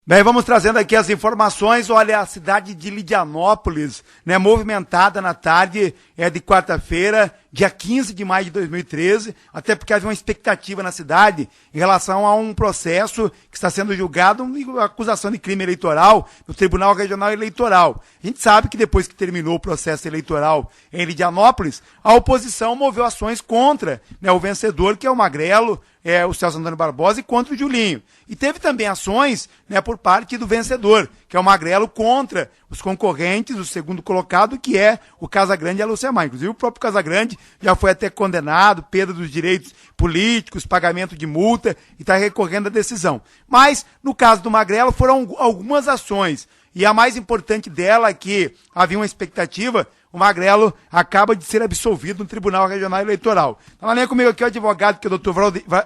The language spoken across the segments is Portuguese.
Bem, vamos trazendo aqui as informações. Olha, a cidade de Lidianópolis, né, movimentada na tarde de quarta-feira, dia 15 de maio de 2013, até porque havia uma expectativa na cidade em relação a um processo que está sendo julgado, uma acusação de crime eleitoral no Tribunal Regional Eleitoral. A gente sabe que depois que terminou o processo eleitoral em Lidianópolis, a oposição moveu ações contra, né, o vencedor, que é o Magrelo, o Celso Antônio Barbosa, e contra o Julinho. E teve também ações, né, por parte do vencedor, que é o Magrelo, contra os concorrentes, o segundo colocado, que é o Casagrande e a Lucemar. Inclusive o próprio Casagrande já foi até condenado, perda dos direitos políticos, pagamento de multa, e está recorrendo à decisão. Mas, no caso do Magrelo, foram algumas ações. E a mais importante dela é que havia uma expectativa. O Magrelo acaba de ser absolvido no Tribunal Regional Eleitoral. Está na linha comigo aqui o advogado, que é o doutor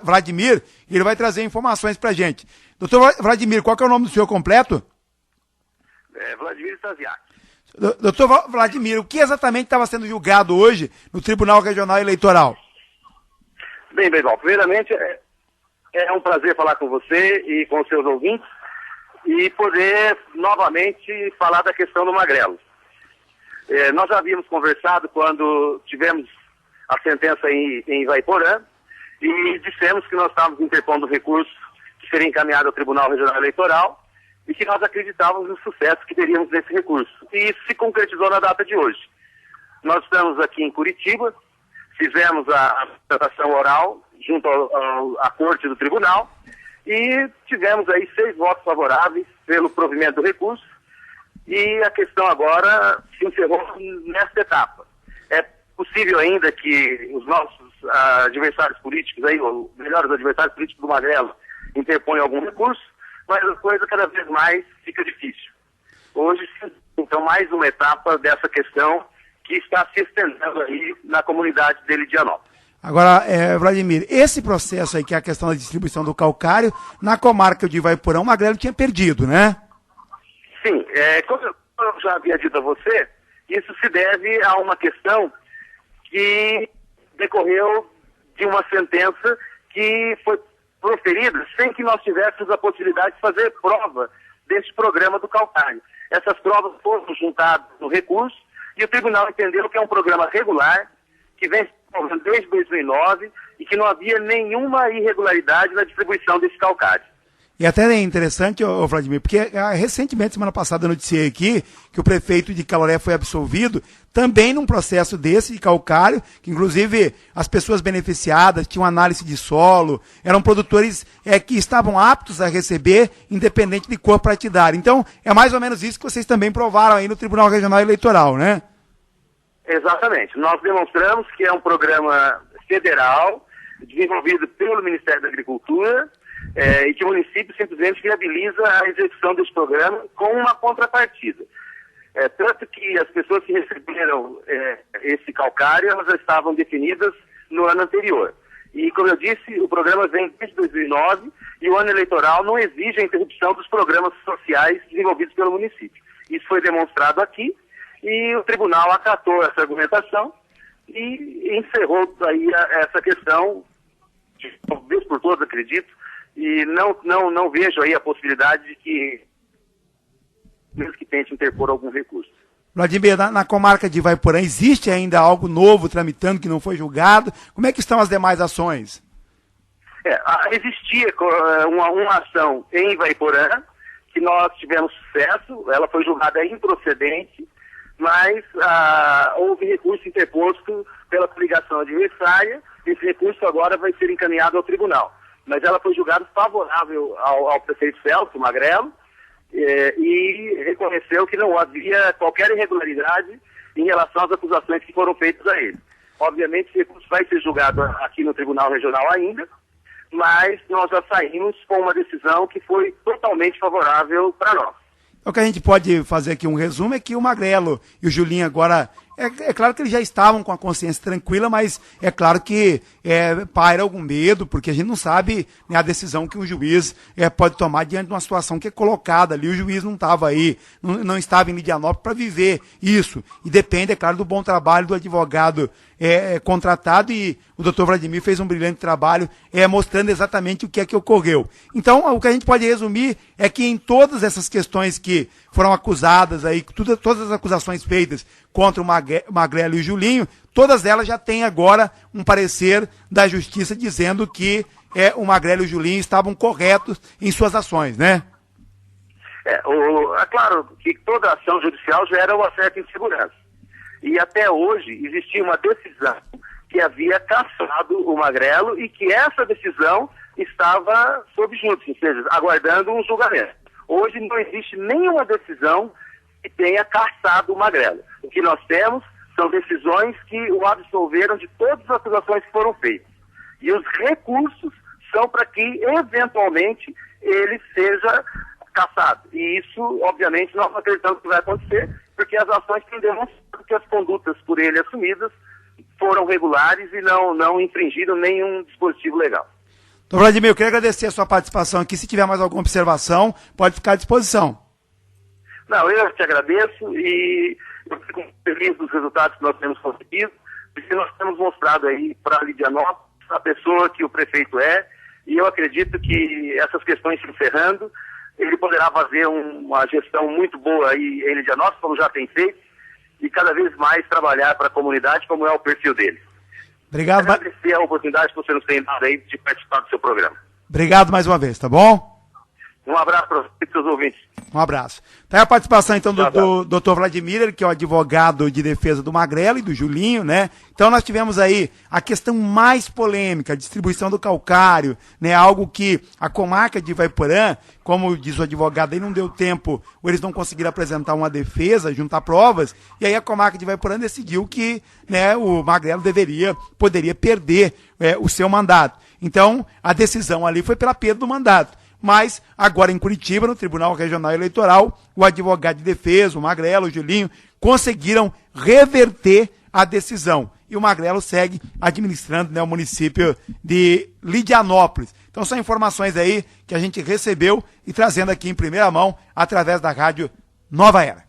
Vladimir, e ele vai trazer informações para a gente. Doutor Vladimir, qual que é o nome do senhor completo? Vladimir Stasiak. Doutor Vladimir, o que exatamente estava sendo julgado hoje no Tribunal Regional Eleitoral? Bem, Beibal, primeiramente é um prazer falar com você e com os seus ouvintes e poder novamente falar da questão do Magrelo. Nós já havíamos conversado quando tivemos a sentença em Ivaiporã e dissemos que nós estávamos interpondo recurso que seria encaminhado ao Tribunal Regional Eleitoral e que nós acreditávamos no sucesso que teríamos nesse recurso. E isso se concretizou na data de hoje. Nós estamos aqui em Curitiba, fizemos a apresentação oral junto à Corte do Tribunal e tivemos aí 6 votos favoráveis pelo provimento do recurso. E a questão agora se encerrou nesta etapa. É possível ainda que os nossos adversários políticos, aí, ou melhor, os adversários políticos do Magrelo, interponham algum recurso, mas a coisa cada vez mais fica difícil. Hoje, então, mais uma etapa dessa questão que está se estendendo aí na comunidade de Lidianópolis. Agora, Vladimir, esse processo aí, que é a questão da distribuição do calcário, na comarca de Ivaiporã, o Magrelo tinha perdido, né? Sim, como eu já havia dito a você, isso se deve a uma questão que decorreu de uma sentença que foi proferida sem que nós tivéssemos a possibilidade de fazer prova desse programa do calcário. Essas provas foram juntadas no recurso e o tribunal entendeu que é um programa regular, que vem se desenvolvendo desde 2009 e que não havia nenhuma irregularidade na distribuição desse calcário. E até é interessante, Vladimir, porque recentemente, semana passada, eu noticiei aqui que o prefeito de Caloré foi absolvido também num processo desse de calcário, que inclusive as pessoas beneficiadas tinham análise de solo, eram produtores que estavam aptos a receber, independente de cor partidária. Então, é mais ou menos isso que vocês também provaram aí no Tribunal Regional Eleitoral, né? Exatamente. Nós demonstramos que é um programa federal, desenvolvido pelo Ministério da Agricultura, e que o município simplesmente viabiliza a execução desse programa com uma contrapartida. Tanto que as pessoas que receberam esse calcário, elas já estavam definidas no ano anterior. E, como eu disse, o programa vem desde 2009 e o ano eleitoral não exige a interrupção dos programas sociais desenvolvidos pelo município. Isso foi demonstrado aqui e o tribunal acatou essa argumentação e encerrou aí essa questão, de uma vez por todas, acredito, e não vejo aí a possibilidade de que mesmo que tente interpor algum recurso. Vladimir, na comarca de Ivaiporã, existe ainda algo novo tramitando que não foi julgado? Como é que estão as demais ações? Existia uma ação em Ivaiporã, que nós tivemos sucesso, ela foi julgada improcedente, mas houve recurso interposto pela coligação adversária, esse recurso agora vai ser encaminhado ao tribunal. Mas ela foi julgada favorável ao prefeito Celso Magrelo e reconheceu que não havia qualquer irregularidade em relação às acusações que foram feitas a ele. Obviamente, esse recurso vai ser julgado aqui no Tribunal Regional ainda, mas nós já saímos com uma decisão que foi totalmente favorável para nós. O que a gente pode fazer aqui um resumo é que o Magrelo e o Julinho agora É claro que eles já estavam com a consciência tranquila, mas é claro que paira algum medo, porque a gente não sabe, né, a decisão que o juiz pode tomar diante de uma situação que é colocada ali. O juiz não estava aí, não estava em Lidianópolis para viver isso. E depende, é claro, do bom trabalho do advogado contratado, e o doutor Vladimir fez um brilhante trabalho mostrando exatamente o que é que ocorreu. Então, o que a gente pode resumir é que em todas essas questões que foram acusadas aí, todas as acusações feitas contra o Magrelo e o Julinho, todas elas já têm agora um parecer da justiça dizendo que o Magrelo e o Julinho estavam corretos em suas ações, né? É claro que toda ação judicial gera uma certa insegurança. E até hoje existia uma decisão que havia cassado o Magrelo e que essa decisão estava sob júdice, ou seja, aguardando um julgamento. Hoje não existe nenhuma decisão que tenha cassado o Magrelo. O que nós temos são decisões que o absolveram de todas as acusações que foram feitas. E os recursos são para que, eventualmente, ele seja cassado. E isso, obviamente, nós acreditamos que vai acontecer, porque as ações têm demonstrado que as condutas por ele assumidas foram regulares e não infringiram nenhum dispositivo legal. Doutor Vladimir, eu queria agradecer a sua participação aqui. Se tiver mais alguma observação, pode ficar à disposição. Não, eu te agradeço e eu fico feliz dos resultados que nós temos conseguido, porque nós temos mostrado aí para Lidianópolis a pessoa que o prefeito é, e eu acredito que essas questões se encerrando, ele poderá fazer uma gestão muito boa aí em Lidianópolis, como já tem feito, e cada vez mais trabalhar para a comunidade, como é o perfil dele. Obrigado. Agradecer a oportunidade que você nos tem dado aí de participar do seu programa. Obrigado mais uma vez, tá bom? Um abraço para você e para os seus ouvintes. Um abraço. Tá aí a participação, então, do doutor Vladimir, que é o advogado de defesa do Magrelo e do Julinho, né? Então, nós tivemos aí a questão mais polêmica, a distribuição do calcário, né? Algo que a comarca de Ivaiporã, como diz o advogado, aí não deu tempo, ou eles não conseguiram apresentar uma defesa, juntar provas, e aí a comarca de Ivaiporã decidiu que, né, o Magrelo poderia perder o seu mandato. Então, a decisão ali foi pela perda do mandato. Mas, agora em Curitiba, no Tribunal Regional Eleitoral, o advogado de defesa, o Magrelo, o Julinho, conseguiram reverter a decisão. E o Magrelo segue administrando, né, o município de Lidianópolis. Então, são informações aí que a gente recebeu e trazendo aqui em primeira mão através da rádio Nova Era.